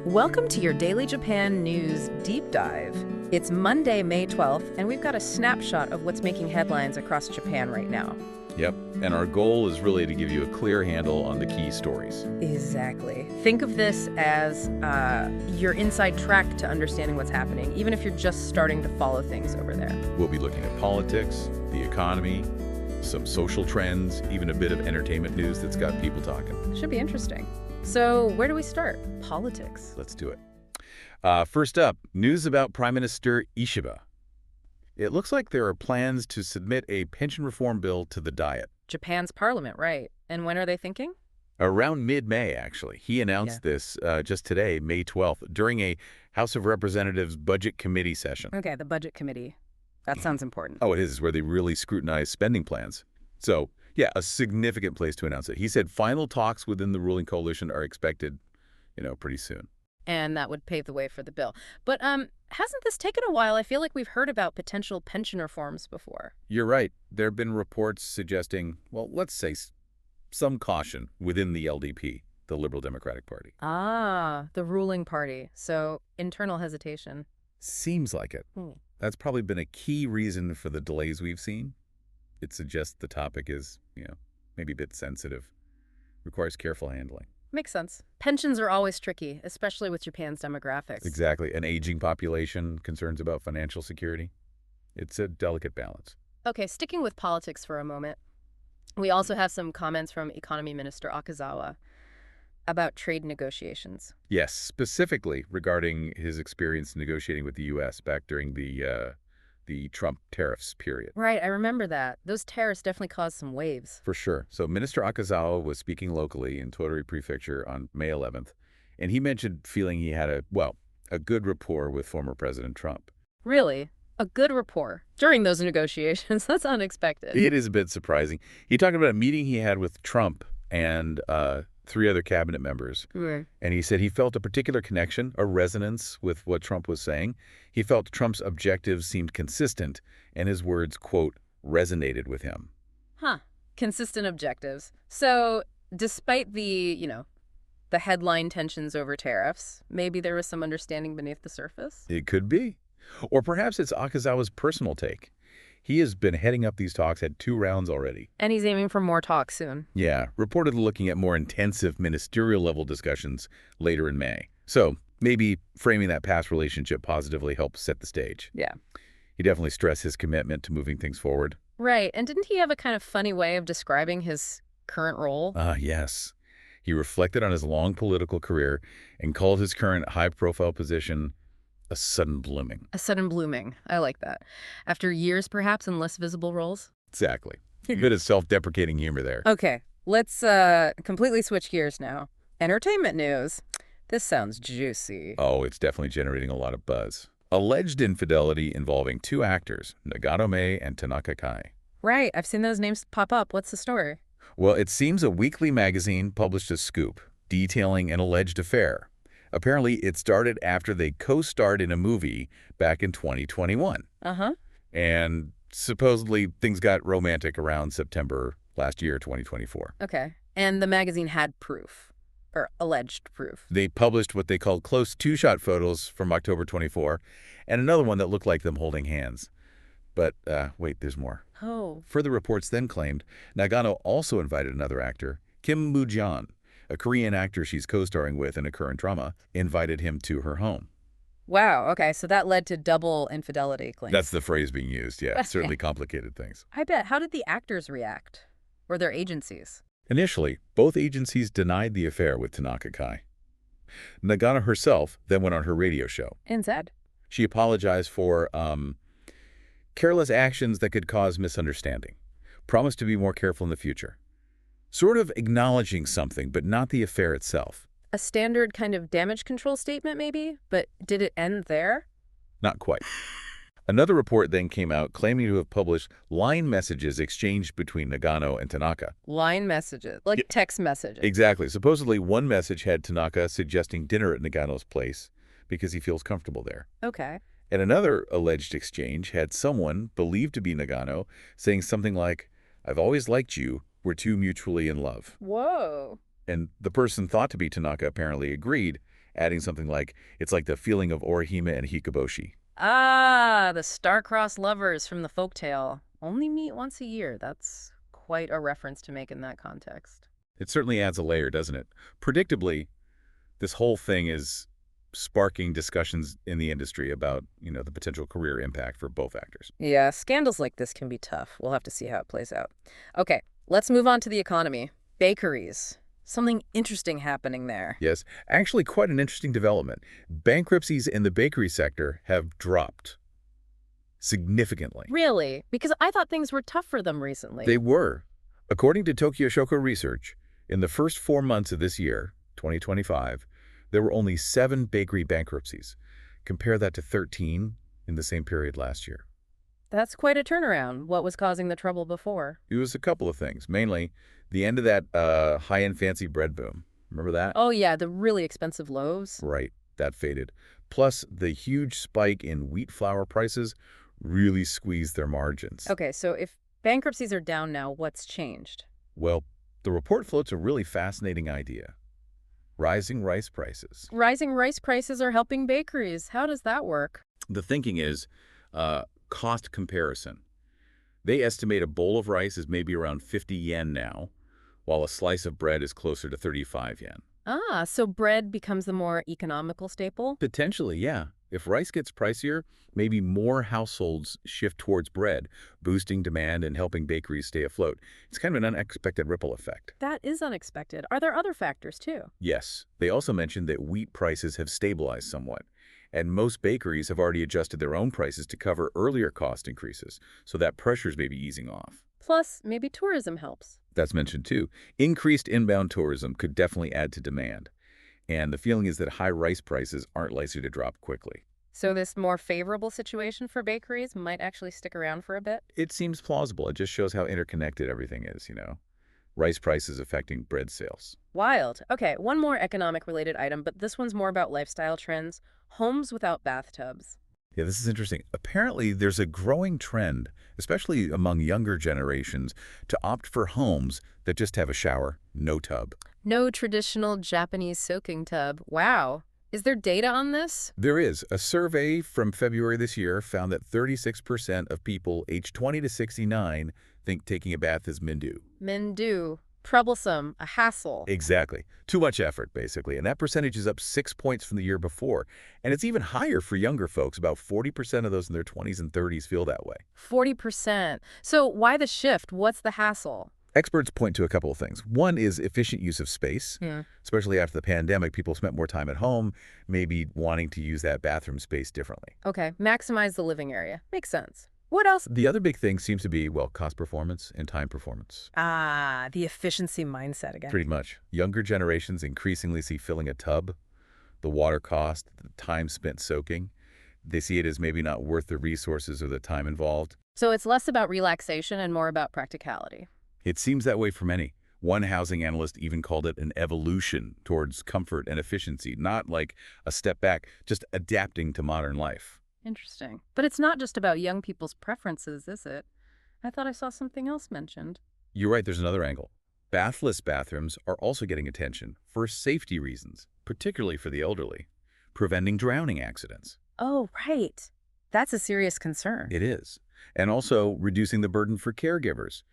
Welcome to your Daily Japan News Deep Dive. It's Monday, May 12th, and we've got a snapshot of what's making headlines across Japan right now. Yep, and our goal is really to give you a clear handle on the key stories. Exactly. Think of this as your inside track to understanding what's happening, even if you're just starting to follow things over there. We'll be looking at politics, the economy, some social trends, even a bit of entertainment news that's got people talking. Should be interesting. So where do we start? Politics. Let's do it. First up, news about Prime Minister Ishiba. It looks like there are plans to submit a pension reform bill to the Diet. Japan's parliament, right. And when are they thinking? Around mid-May, actually. He announced this just today, May 12th, during a House of Representatives Budget Committee session. Okay, the Budget Committee. That sounds important. Oh, it is, where they really scrutinize spending plans. So, yeah, a significant place to announce it. He said final talks within the ruling coalition are expected, pretty soon. And that would pave the way for the bill. But hasn't this taken a while? I feel like we've heard about potential pension reforms before. You're right. There have been reports suggesting, well, let's say some caution within the LDP, the Liberal Democratic Party. Ah, the ruling party. So internal hesitation. Seems like it. That's probably been a key reason for the delays we've seen. It suggests the topic is, maybe a bit sensitive, requires careful handling. Makes sense. Pensions are always tricky, especially with Japan's demographics. Exactly. An aging population, concerns about financial security. It's a delicate balance. Okay, sticking with politics for a moment, we also have some comments from Economy Minister Akazawa about trade negotiations. Yes, specifically regarding his experience negotiating with the U.S. back during the Trump tariffs period. Right, I remember that. Those tariffs definitely caused some waves. For sure. So Minister Akazawa was speaking locally in Tottori Prefecture on May 11th, and he mentioned feeling he had a good rapport with former President Trump. Really? A good rapport during those negotiations? That's unexpected. It is a bit surprising. He talked about a meeting he had with Trump and 3 other cabinet members. Right. And he said he felt a particular connection, a resonance with what Trump was saying. He felt Trump's objectives seemed consistent, and his words, quote, resonated with him. Huh. Consistent objectives. So despite the headline tensions over tariffs, maybe there was some understanding beneath the surface? It could be. Or perhaps it's Akazawa's personal take. He has been heading up these talks, had 2 rounds already. And he's aiming for more talks soon. Yeah, reportedly looking at more intensive ministerial-level discussions later in May. So maybe framing that past relationship positively helps set the stage. Yeah. He definitely stressed his commitment to moving things forward. Right. And didn't he have a kind of funny way of describing his current role? Yes. He reflected on his long political career and called his current high-profile position a sudden blooming. A sudden blooming. I like that. After years, perhaps, in less visible roles? Exactly. A bit of self-deprecating humor there. Okay, let's completely switch gears now. Entertainment news. This sounds juicy. Oh, it's definitely generating a lot of buzz. Alleged infidelity involving 2 actors, Nagano and Tanaka. Right, I've seen those names pop up. What's the story? Well, it seems a weekly magazine published a scoop detailing an alleged affair. Apparently, it started after they co-starred in a movie back in 2021. And supposedly, things got romantic around September last year, 2024. Okay. And the magazine had proof, or alleged proof. They published what they called close 2-shot photos from October 24, and another one that looked like them holding hands. But wait, there's more. Oh. Further reports then claimed Nagano also invited another actor, Kim Moo-jeon, a Korean actor she's co-starring with in a current drama, invited him to her home. Wow, okay, so that led to double infidelity claims. That's the phrase being used, yeah. Certainly complicated things. I bet. How did the actors react? Or their agencies? Initially, both agencies denied the affair with Tanaka. Nagano herself then went on her radio show. And said? She apologized for careless actions that could cause misunderstanding. Promised to be more careful in the future. Sort of acknowledging something, but not the affair itself. A standard kind of damage control statement, maybe? But did it end there? Not quite. Another report then came out claiming to have published line messages exchanged between Nagano and Tanaka. Line messages? Like text messages? Exactly. Supposedly, one message had Tanaka suggesting dinner at Nagano's place because he feels comfortable there. Okay. And another alleged exchange had someone, believed to be Nagano, saying something like, "I've always liked you. We're 2 mutually in love." Whoa. And the person thought to be Tanaka apparently agreed adding something like, it's like the feeling of Orihime and Hikoboshi. Ah, the star-crossed lovers from the folktale. Only meet once a year. That's quite a reference to make in that context. It certainly adds a layer, doesn't it? Predictably, this whole thing is sparking discussions in the industry about, the potential career impact for both actors. Yeah, scandals like this can be tough. We'll have to see how it plays out. Okay, let's move on to the economy. Bakeries. Something interesting happening there. Yes, actually quite an interesting development. Bankruptcies in the bakery sector have dropped significantly. Really? Because I thought things were tough for them recently. They were. According to Tokyo Shoko Research, in the first 4 months of this year, 2025, there were only 7 bakery bankruptcies. Compare that to 13 in the same period last year. That's quite a turnaround. What was causing the trouble before? It was a couple of things, mainly the end of that high-end fancy bread boom. Remember that? Oh, yeah, the really expensive loaves. Right, that faded. Plus, the huge spike in wheat flour prices really squeezed their margins. Okay, so if bankruptcies are down now, what's changed? Well, the report floats a really fascinating idea. Rising rice prices. Rising rice prices are helping bakeries. How does that work? The thinking is cost comparison. They estimate a bowl of rice is maybe around 50 yen now, while a slice of bread is closer to 35 yen. Ah, so bread becomes the more economical staple? Potentially, yeah. If rice gets pricier, maybe more households shift towards bread, boosting demand and helping bakeries stay afloat. It's kind of an unexpected ripple effect. That is unexpected. Are there other factors, too? Yes. They also mentioned that wheat prices have stabilized somewhat, and most bakeries have already adjusted their own prices to cover earlier cost increases, so that pressures may be easing off. Plus, maybe tourism helps. That's mentioned too. Increased inbound tourism could definitely add to demand. And the feeling is that high rice prices aren't likely to drop quickly. So this more favorable situation for bakeries might actually stick around for a bit? It seems plausible. It just shows how interconnected everything is, Rice prices affecting bread sales. Wild. Okay, one more economic-related item, but this one's more about lifestyle trends. Homes without bathtubs. Yeah, this is interesting. Apparently, there's a growing trend, especially among younger generations, to opt for homes that just have a shower, no tub. No traditional Japanese soaking tub. Wow. Is there data on this? There is. A survey from February this year found that 36% of people aged 20 to 69 think taking a bath is mindu. Mindu. Troublesome. A hassle. Exactly. Too much effort, basically. And that percentage is up 6 points from the year before. And it's even higher for younger folks. About 40% of those in their 20s and 30s feel that way. 40%. So why the shift? What's the hassle? Experts point to a couple of things. One is efficient use of space. Especially after the pandemic, people spent more time at home, maybe wanting to use that bathroom space differently. Okay, maximize the living area. Makes sense. What else? The other big thing seems to be, cost performance and time performance. Ah, the efficiency mindset again. Pretty much. Younger generations increasingly see filling a tub, the water cost, the time spent soaking. They see it as maybe not worth the resources or the time involved. So it's less about relaxation and more about practicality. It seems that way for many. One housing analyst even called it an evolution towards comfort and efficiency, not like a step back, just adapting to modern life. Interesting. But it's not just about young people's preferences, is it? I thought I saw something else mentioned. You're right, there's another angle. Bathless bathrooms are also getting attention for safety reasons, particularly for the elderly, preventing drowning accidents. Oh, right. That's a serious concern. It is. And also reducing the burden for caregivers.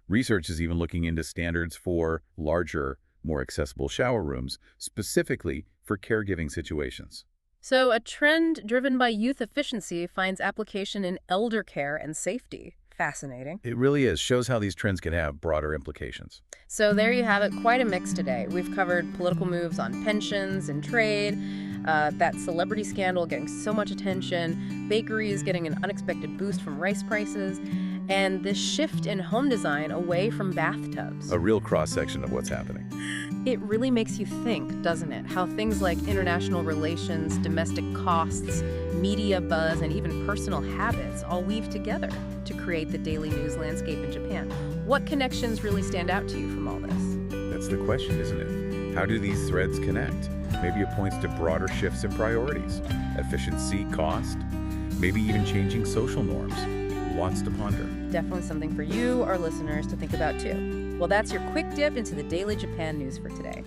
Research is even looking into standards for larger, more accessible shower rooms, specifically for caregiving situations. So a trend driven by youth efficiency finds application in elder care and safety. Fascinating. It really is. Shows how these trends can have broader implications. So there you have it. Quite a mix today. We've covered political moves on pensions and trade, that celebrity scandal getting so much attention, bakeries getting an unexpected boost from rice prices, and this shift in home design away from bathtubs. A real cross-section of what's happening. It really makes you think, doesn't it? How things like international relations, domestic costs, media buzz, and even personal habits all weave together to create the daily news landscape in Japan. What connections really stand out to you from all this? That's the question, isn't it? How do these threads connect? Maybe it points to broader shifts in priorities, efficiency, cost, maybe even changing social norms. Lots to ponder. Definitely something for you, our listeners, to think about too. Well, that's your quick dip into the daily Japan news for today.